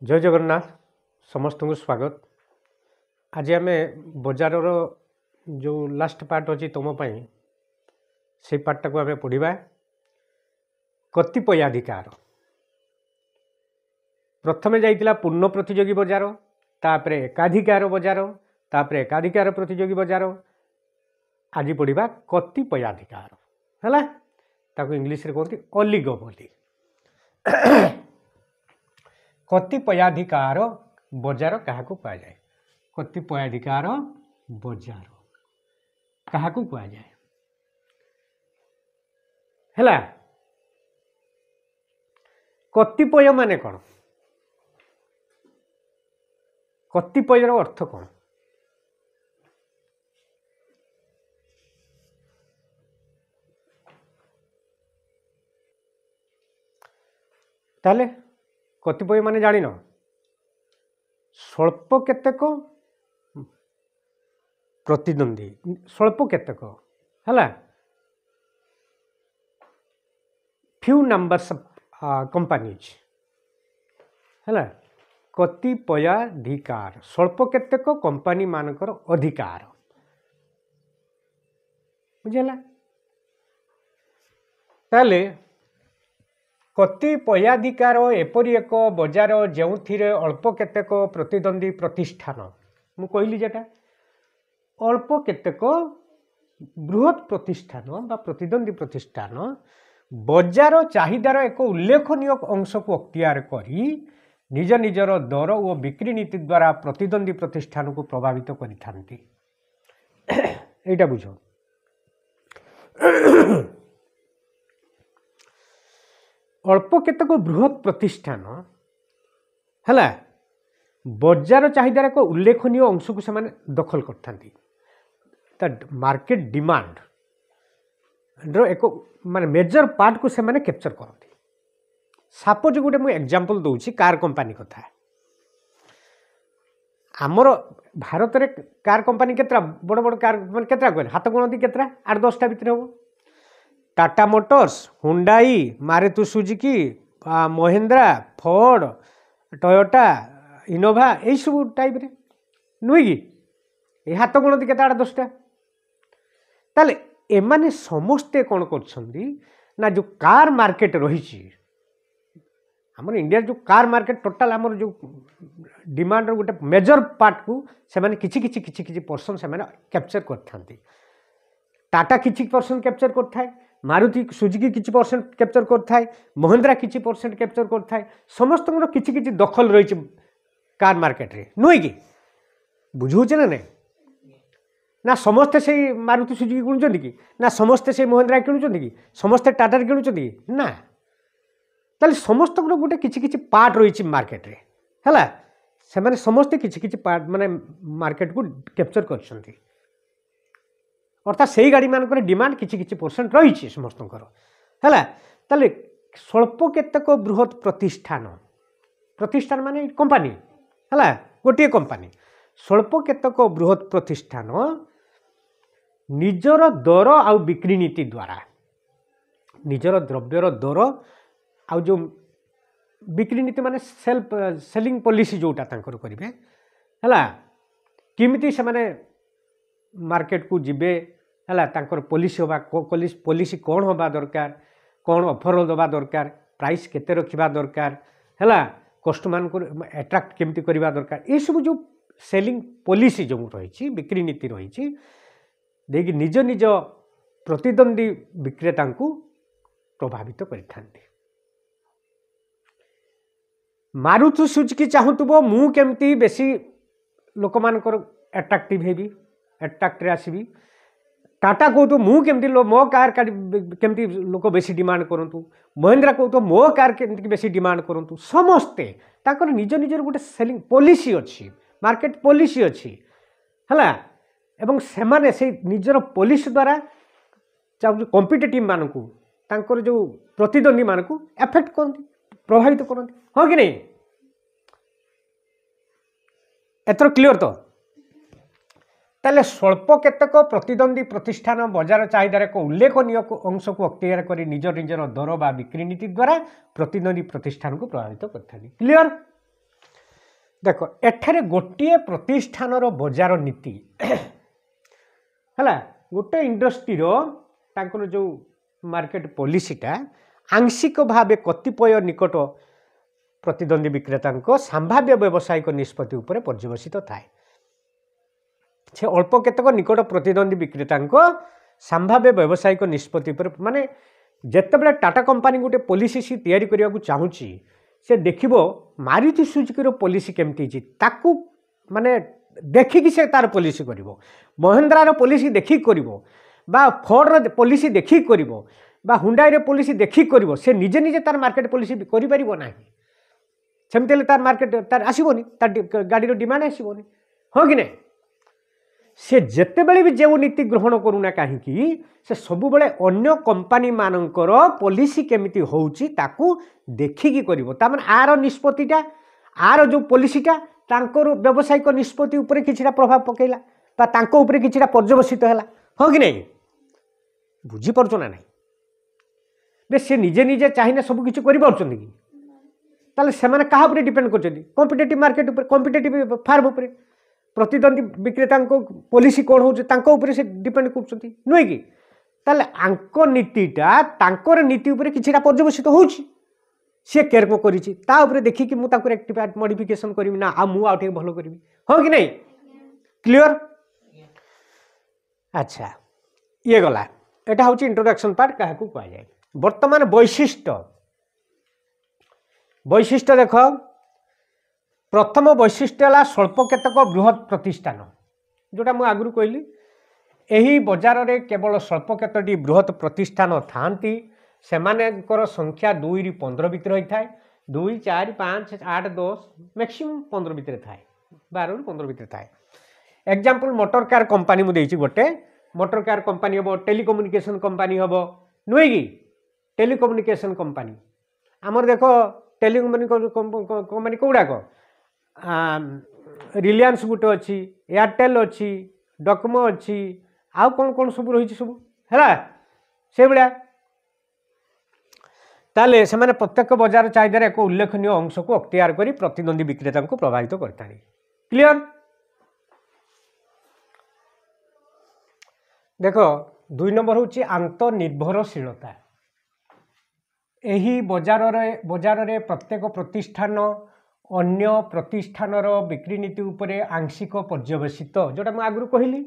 जय जगन्नाथ समस्त को स्वागत। आज आम बजार जो लास्ट पार्ट अच्छी तुम से पार्टा को आम पढ़ा कतिपयाधिकार। प्रथम जाइला पूर्ण प्रतियोगी बजार, तापर एकाधिकार बजार, तापर एकाधिकार प्रतियोगी बजार। आज पढ़ा कतिपयाधिकार है, ताको इंग्लिश रे कहते ओलिगोपोली। कतिपयाधिकार बजार क्या कह जाए? कतिपयाधिकार बजार क्या कह जाए? है कतिपय माने कौन? कतिपयर अर्थ कौन? ताले कतिपय माने जान स्वल्प केतेक प्रतिद्वंदी, स्वल्प केतेक है फ्यू नंबर्स कंपनीज है कतिपयाधिकार स्वल्प केतेक कंपनी मानकर अधिकार बुझेला। ताले कतिपयाधिकार एपरी एक बजार जो अल्प केतेक प्रतिद्वंदी प्रतिष्ठान मु कहली जेटा अल्प केतेक बृहत प्रतिष्ठान बा प्रतिद्वंदी प्रतिष्ठान बजार चाहिदार एक उल्लेखनीय अंश को अख्तियार करी निज निजर दर और बिक्री नीति द्वारा प्रतिद्वंदी प्रतिष्ठान को प्रभावित करिथांती। एटा बुझो। अल्प केतक बृहत प्रतिष्ठान है बजार चाहिदार एक उल्लेखनीय अंश को से दखल कर मार्केट डिमांड रो एक माने मेजर पार्ट को से कैप्चर करती। सपोज गोटे मुझे एग्जांपल दूसरी कार कंपनी कथा। आमर भारत में कार कंपनी केतरा बड़ बड़ कार केतरा कहले हाथ गणती केतरा 8-10टा भीतर हम Tata Motors, Hyundai, Maruti Suzuki, Mahindra, Ford, Toyota, Innova यही सब टाइप रे नुहे कि ये हाथ गणती केते 8-10टा। ताले एमाने समस्ते कौन कर जो कार मार्केट रही आम इंडिया जो कार मार्केट टोटाल आमर जो डिमांड गोटे मेजर पार्ट को से किछि परसेंट से कैप्चर करथांती। टाटा किछि परसेंट कैप्चर करथाय, मारुति सुजुकी किछि परसेंट कैप्चर करथाय, महिंद्रा किछि परसेंट कैप्चर करथाय। समस्त किछि दखल रही कार मार्केट रे नुहे कि बुझुचे ना नहीं ना समस्ते से मारुति सुजुकी किणुचंती कि ना समस्ते से महिंद्रा किणुचंती कि समस्ते टाटा किणुचंती कि ना। ताले समस्त गोटे किछि पार्ट रही मार्केट रे है से समस्ते किछि पार्ट माने मार्केट को कैप्चर करछंती। अर्थात से गाड़ी मानक डिमांड किछि परसेंट रही समस्त है। ताले स्वल्प केतक बृहत प्रतिष्ठान प्रतिष्ठान माने कंपनी है गोटे कंपनी स्वल्प केतक बृहत प्रतिष्ठान निजर दर आ बिक्री नीति द्वारा निजर द्रव्यर दर आ जो बिक्री नीति माने सेलिंग पॉलिसी जोटा तांकर करिवे है किमिति से माने मार्केट को जिबे है तांकर पॉलिसी होबा पॉलिसी कौन होबा दरकार, कौन ऑफर दबा दरकार, प्राइस केते रखिबा दरकार है कस्टमर को अट्रैक्ट केमिति करिबा दरकार। ये सब जो सेलिंग पॉलिसी जो रही बिक्री नीति रही देखि निज निज प्रतिद्वंदी विक्रेता को प्रभावित करिथांती। मारुति सुजुकी चाहूथबो मु केमती बेसी लोक मानकर अट्रैक्टिव हेबी अट्रैक्ट रे आसीबी। टाटा कहतो मु केमती मो कार केमती लोक बेसी डिमांड करंतु, महिंद्रा कहतो मो कार केमती बेसी डिमांड करंतु। समस्ते ताकर निज निजर गोटे सेलिंग पॉलिसी अच्छी, मार्केट पॉलिसी अच्छी है एवं सेमाने से निजर पॉलिसी द्वारा कॉम्पिटिटिव मानक तांकर जो प्रतिद्वंदी मानक एफेक्ट करती प्रभावित करती हाँ कि नहीं? एथर क्लियर तो ताले स्वल्प केतक प्रतिद्वंदी प्रतिष्ठान बजार चाहिदार एक उल्लेखनीय अंश को अख्तियार कर निजर निजर दर बा बिक्री नीति द्वारा प्रतिद्वंदी प्रतिष्ठान को प्रभावित करते। क्लियर? देख एठारे गोटे प्रतिष्ठान बजार नीति है गोटे इंडस्ट्रीर तांकर जो मार्केट पॉलिसीटा आंशिक भाव कतिपय निकट प्रतिद्वंदी विक्रेता संभाव्य व्यावसायिक निष्पत्ति उपर पर्यवसित थाए से अल्प केतक निकट प्रतिद्वंदी विक्रेता संभाव्य व्यावसायिक निष्पत्ति पर माने जितेबाला टाटा कंपनी गोटे पॉलिसी सी तैयारी करने को चाहूँगी से देखिबो मारुति सुजुकी पॉलिसी केमती ताकू माने देखिकी से तार पॉलिसी करिवो महिंद्रार पॉलिसी देखिक करिवो बा फोर्डर पॉलिसी देखिक करिवो बा हुंडाई रे पॉलिसी देखिक करिवो से निजे निजे तार मार्केट पॉलिसी करि परिबो नाही सेमते तार मार्केट तार आसीबोनी तार गाड़ी डिमांड आसीबोनी हाँ कि नहीं से जेतेबेले भी जो नीति ग्रहण करूना कहीं से सबुबले अन्य कंपनी मानकर पॉलिसी केमिति होउची ताकू देखिकी करिवो ता माने आर निष्पत्तिटा आर जो पॉलिसीटा तांकर व्यावसायिक निष्पत्ति उपरे किछिटा प्रभाव पकेला बा तांको उपरे किछिटा पर्यवसित हैला हाँ कि नहीं बुझी परछो ना नहीं बे से निजे निजे चाहिए सब किछि करि परछन कि ताले सेमाने कहा उपरे डिपेंड करछथि कॉम्पिटिटिव मार्केट उपरे कॉम्पिटिटिव फार्म उपरे प्रतिद्वंदी विक्रेता पॉलिसी कौन हो से डिपेंड कर नुहे कि ताले आंको नीतिटा तांकर नीति उपरे किछिटा पर्यवसित होउछि सी केयर को करिछि ता उपरे देखिकि मु तांकर एक्टिवेट मॉडिफिकेशन करबी ना आ मु आउटे भलो करबी हो कि नहीं क्लियर अच्छा ये गला एटा होछि इंट्रोडक्शन पार्ट काहे को कह जाय वर्तमान वैशिष्ट्य देख प्रथम वैशिष्ट्य है स्वल्प केतक बृहत प्रतिष्ठान जोटा मुझे आगु कहली यही बजार में केवल स्वल्प केतोटी बृहत प्रतिष्ठान थांती सेमानकर संख्या 2 ରୁ 15 भितर होता है 2 4 5 8 10 मैक्सिमम 15 भितर थाए 12 ରୁ 15 भितर थाए एग्जांपल मोटर कार कंपनी मुझे गोटे मोटर कार कंपनी हम टेलीकम्युनिकेशन कंपनी हम नुहे कि टेलीकम्युनिकेशन कंपनी आमर देख टेलीकम्युनिकेशन कंपनी कौड़ाक रिलायंस गोटे अच्छी एयरटेल अच्छी डोकोमो अच्छी आउ कौन कौन सब रही सब है से भाया ताले से माने प्रत्येक बजार चाहिदार एक उल्लेखनीय अंश को अख्तियार करी प्रतिद्वंदी विक्रेता को प्रभावित करता है क्लियर देख 2 नंबर हूँ आंतनिर्भरशीलता यही बजार रे प्रत्येक प्रतिष्ठान अन्य प्रतिष्ठानर बिक्री नीति उपरे आंशिक पर्यवसित जोटा मैं आगु कहली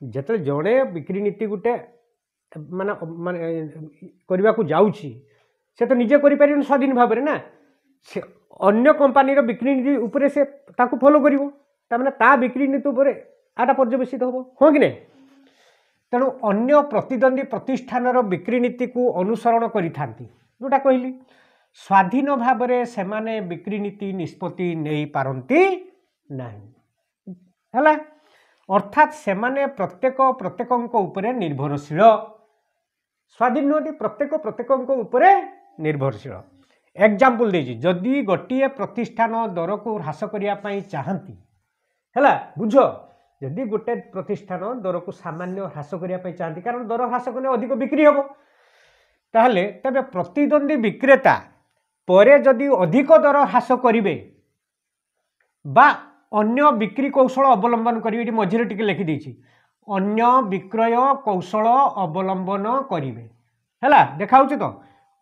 जिते जड़े बिक्री नीति गोटे माने माने करने को जाऊँगी से तो निजे कर स्वाधीन भाव में ना से अन्य कंपनी बिक्री नीति उपरे से ताकू फॉलो करें ता बिक्री नीति उपरे आटा पर्यवसित हम हाँ कि नहीं तेणु अन्य प्रतिद्वंदी प्रतिष्ठानर बिक्री नीति को अनुसरण करिथांती जोटा कहली स्वाधीन भाव में सेमाने बिक्री नीति निष्पत्ति नहीं पारती नहीं है अर्थात सेमाने प्रत्येक उपरे निर्भरशील स्वाधीन नुहति प्रत्येक उपरे निर्भरशील एग्जांपल देजी जदि गोटे प्रतिष्ठान दर को ह्रास करने चाहती है बुझ जदि गोटे प्रतिष्ठान दर को सामान्य ह्रास करने चाहती कारण दर ह्रास करने अधिक बिक्री हम ताहले तबे प्रतिद्वंदी विक्रेता परे जदि अधिक दर ह्रास करिवे बा अन्य बिक्री कौशल अवलंबन करिवे मझिरे टिके लिखि देछि अन्य विक्रय कौशल अवलंबन करिवे हैला देखाउछि तो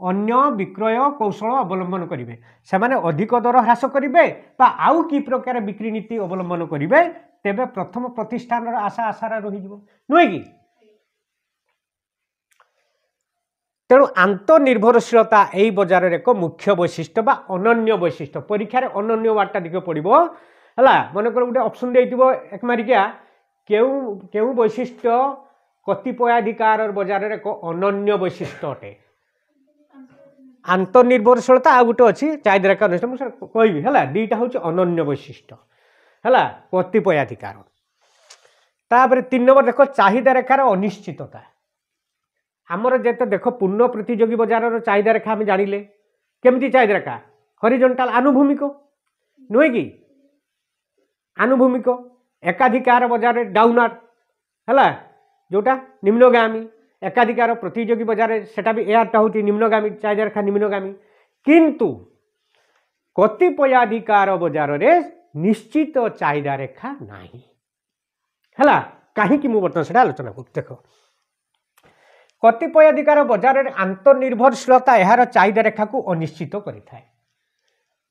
अन्य विक्रय कौशल अवलंबन करिवे सेमाने अधिक दर ह्रास करिवे बा आउ की प्रकार बिक्री नीति अवलंबन करिवे तेबे प्रथम प्रतिष्ठान आशा आशारा रही नुहे कि तेणु आंतनिर्भरशीलता यही बजार एक मुख्य वैशिष्ट्य बा अनन्य वैशिष्ट्य परीक्षा अनन्य वार्ता दिखे पड़ो है मनकर गोटे ऑप्शन देइथिबो एक मारिका केउ वैशिष्ट्य कतिपयाधिकार बजार एक अनन्य वैशिष्ट्य अटे आंतनिर्भरशीलता आ गोटे अच्छी चाहिदा रेखा अनुष्ठान मुझे कहबी है दुईटा हूँ अनन्य वैशिष्ट्य है कतिपयाधिकार तापर 3 नंबर देख चाहिदा रेखार अनिश्चितता आमर जेते देख पूर्ण प्रतियोगी बजार चाहिदा रेखा आम जानिले केमती चाहिदा रेखा हॉरिजॉन्टल आनुभूमिक नुहे कि आनुभूमिक एकाधिकार बजार डाउनर है जोटा निम्नगामी एकाधिकार प्रतियोगी बजार सेटा भी एटा हूँ निम्नगामी चाहिदा रेखा निम्नगामी किंतु कतिपयाधिकार बजार रे निश्चित चाहिदा रेखा नाही हला कहीं मु बर्तमान से आलोचना कर देख कतिपयाधिकार बजार रे आंतर्निर्भरशीलता यार चाहिदा रेखा को अनिश्चित करिथाय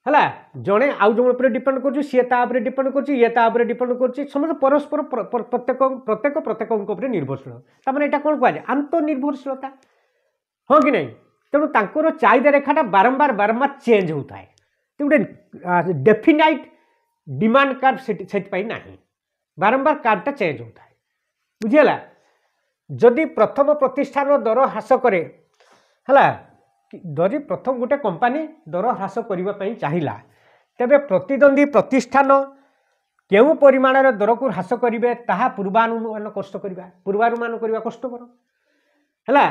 हला जणे आउ जण ऊपर डिपेंड करछु सी ता ऊपर डिपेंड करछु ये ता ऊपर डिपेंड करछु समस्त परस्पर प्रत्येक प्रत्येक प्रत्येक ऊपर निर्भरशील ता माने एटा कोन कहै आंतर्निर्भरशीलता हाँ कि नहीं तेणु तांकर चाहिदा रेखाटा बारंबार बारंबार चेंज होता है तो गोटे डेफिनाइट डिमांड कार्ड से नहीं बारंबार कार्डटा चेंज होता है बुझीगला जदि प्रथम प्रतिष्ठान दर ह्रास करे हला जदि प्रथम गोटे कंपनी दर ह्रास करने चाहिला तेबे प्रतिद्वंदी प्रतिष्ठान केउ परिमाण दर को ह्रास करेंगे ताहा पूर्वानुमान कष्ट करवा पूर्वानुमान करवा कष्टकर है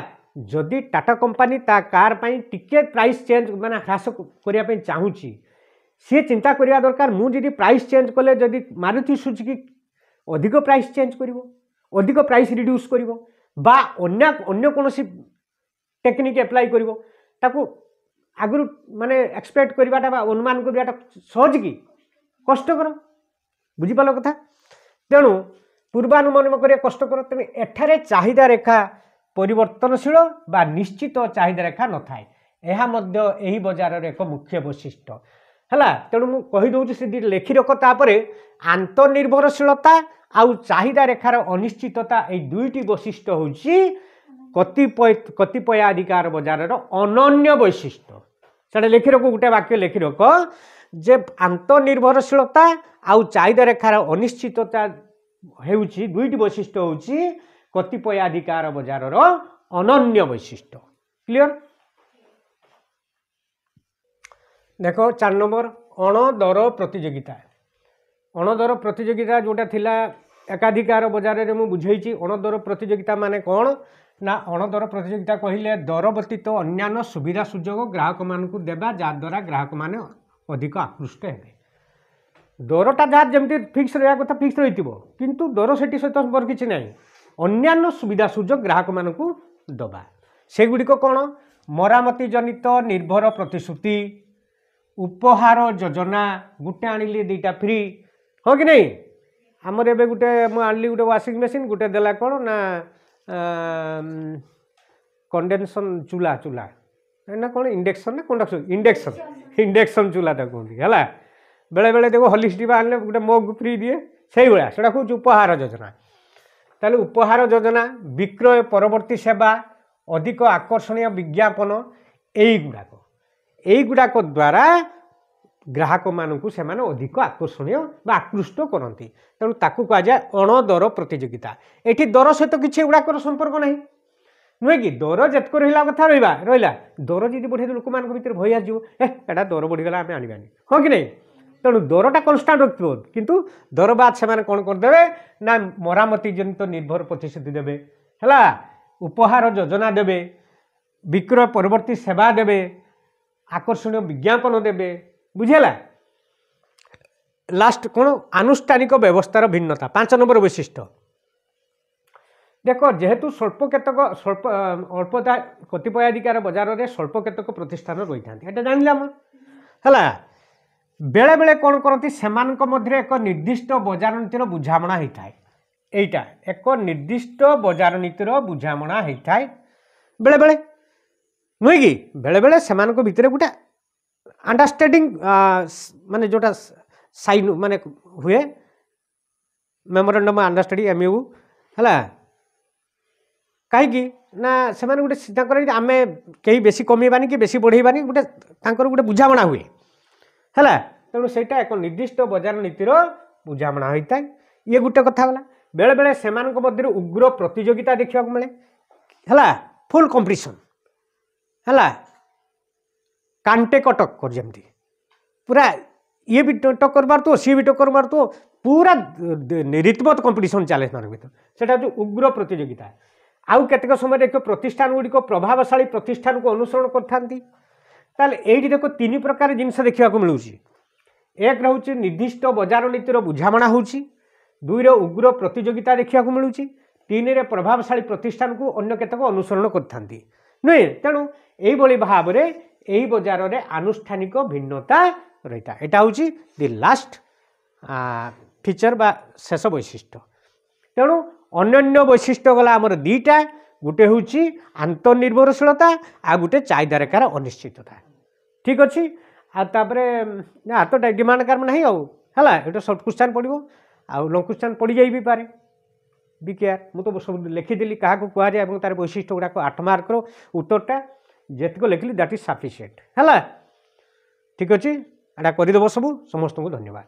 जदि टाटा कंपनी ता कार पाई टिके प्राइस चेंज माने ह्रास करने चाहूँगी सी चिंता करवा दरकार मुझे प्राइस चेंज कले जदि मारुति सुजुकी अधिक प्राइस चेंज कर अधिक प्राइस रिड्यूस कर अन्य कौन टेक्निक एप्लाई कर आगु माने एक्सपेक्ट करवाटा अनुमान करवाटा सहज कि कष्टकर बुझीपाल कथा तेणु पूर्वानुमान करिया कष्टकर तेणु एठारे चाहिदा रेखा परिवर्तनशील बा निश्चित चाहिदा रेखा न थाए यह मध्य एही बजार रे एक मुख्य वैशिष्ट्य है तेणु मुझे कहीदे से लेखि रख तापर आंतर्निर्भरशीलता आउ चाहिदा रेखार अनिश्चितता ये दुईटी वैशिष्ट्य होची कतिपयाधिकार बजार अनन्य वैशिष्ट्य से लेखि रख गोटे वाक्य लेखि रख जे आंतर्निर्भरशीलता आउ चाहिदा रेखार अनिश्चितता हेउची दुईटी वैशिष्ट्य होची कतिपयाधिकार बजार अनन्य वैशिष्ट्य क्लियर देखो 4 नंबर अणदर प्रतियोगिता अणदर प्रतियोगिता जोटा थिला एकाधिकार बजार रे मु बुझेइची अणदर प्रतियोगिता माने कौन ना अणदर प्रतियोगिता कहले दर व्यतीत अन्यान्य सुविधा सुजोग ग्राहक मानकु देबा जा द्वारा ग्राहक माने अधिक आकृष्ट हेबे दरटा जहाँ जमती फिक्स रहा कथा फिक्स रही किंतु दर सेठी सहित संपर्क किसी ना अन्यान्य सुविधा सुजोग ग्राहक मानकु दबा सेगुड़िक कौन मरामती जनित निर्भर प्रतिश्रुति उपहार योजना गोटे आनिली 2टा फ्री हाँ कि नहीं आमर एबे गोटे मुझे गोटे वाशिंग मशीन गोटे देला कौन ना कंडेंसन चूल्हा चूल्हा ना कौन इंडक्शन ना कौन इंडक्शन चूल्हा तक कहते है बेले बेले देखो हॉर्लिक्स डिब्बा आने गोटे मग फ्री दिए से भाया से कौन उपहार योजना ताले उपहार योजना विक्रय परवर्ती सेवा अधिक आकर्षणीय विज्ञापन यहीगुड़ाक द्वारा ग्राहक मानू से अधिक आकर्षणीय आकृष्ट करती तेणु ताकू कहुए अणदर प्रतियोगिता ये दर सहित किसी गुड़ाकर संपर्क ना नुहे कि दर जितक रहा कथा रहा दर जी बढ़े लोक मान भर भय आसटा दर बढ़ीगला आम आनबानी हाँ कि नहीं तेणु दरटा कन्स्टाट रखो किंतु दर बाद से कौन करदे ना मरामती जनित निर्भर प्रतिश्रुति देवे है उपहार योजना देवे विक्रय परवर्ती सेवा देवे आकर्षणीय विज्ञापन देवे बुझेला लास्ट कौन आनुष्ठानिक व्यवस्थार भिन्नता 5 नंबर वैशिष्ट्य देख जेहेतु स्वल्प केतक स्वल्प अल्पता कतिपयाधिकार बजार में स्वल्प केतक प्रतिष्ठान रही था जान है बेले बेले कौन करती से एक निर्दिष्ट बजार नीतिर बुझामणा होता है यहीटा एक निर्दिष्ट बजार नीतिर बुझामणा होता है बेले बेले नुहे कि बेले बेले से भितर गोटे अंडरस्टैंडिंग माने जोटा साइन माने हुए मेमोरेंडम अंडरस्टैंडिंग एमयू है कहीं ना से गोटे आम कहीं बेसी कमेबानी कि बेसी बढ़ेबानी गोटे गोटे बुझामणा हुए है तेणु सेटा एक निर्दिष्ट बजार नीतिर बुझामणा होता है ये गोटे कथा गला बेले बेले से उग्र प्रतियोगिता देखा मिले है फुल कंपटीशन है कांटे कटक कर जमती पूरा ये भी टक्कर मारतो सी भी टक्कर मारतो पूरा रीतिमत कंपटीशन चले भर से उग्र प्रतियोगिता आउ केतक समय देख प्रतिष्ठान गुड़िक प्रभावशाली प्रतिष्ठान को अनुसरण करते देख 3 प्रकार जिनस देखा मिलूँ एक रोचे निर्दिष्ट बजार नीतिर बुझामणा हो 2 उग्र प्रतियोगिता देखा मिलूँ 3 प्रभावशाली प्रतिष्ठान को अन्य केतक अनुसरण करते नुहे तेणु यही भाव में यही बजार में आनुष्ठानिक भिन्नता रही था। यहाँ हूँ दि लास्ट फीचर बा शेष वैशिष्ट्य। तेणु अन्य वैशिष्ट्य गला आमर दीटा, गोटे हूँ आंतर्निर्भरशीलता आ गोटे चाहिदारेखार अनिश्चितता। ठीक अच्छे आपर ना तो डिमांड कार ना है ये सर्ट क्वेश्चन पड़ो आउ लंग क्वेश्चन पड़ जाई भी पारे। बी केयर मुझे सब लिखिदेली क्या कहुए तार वैशिष्ट्य गुड़ाक 8 मार्कर उत्तरटा जेतक लिखिली दैट इज सफिशिएंट है। ठीक अच्छे एटा करदेव सब समस्त को धन्यवाद।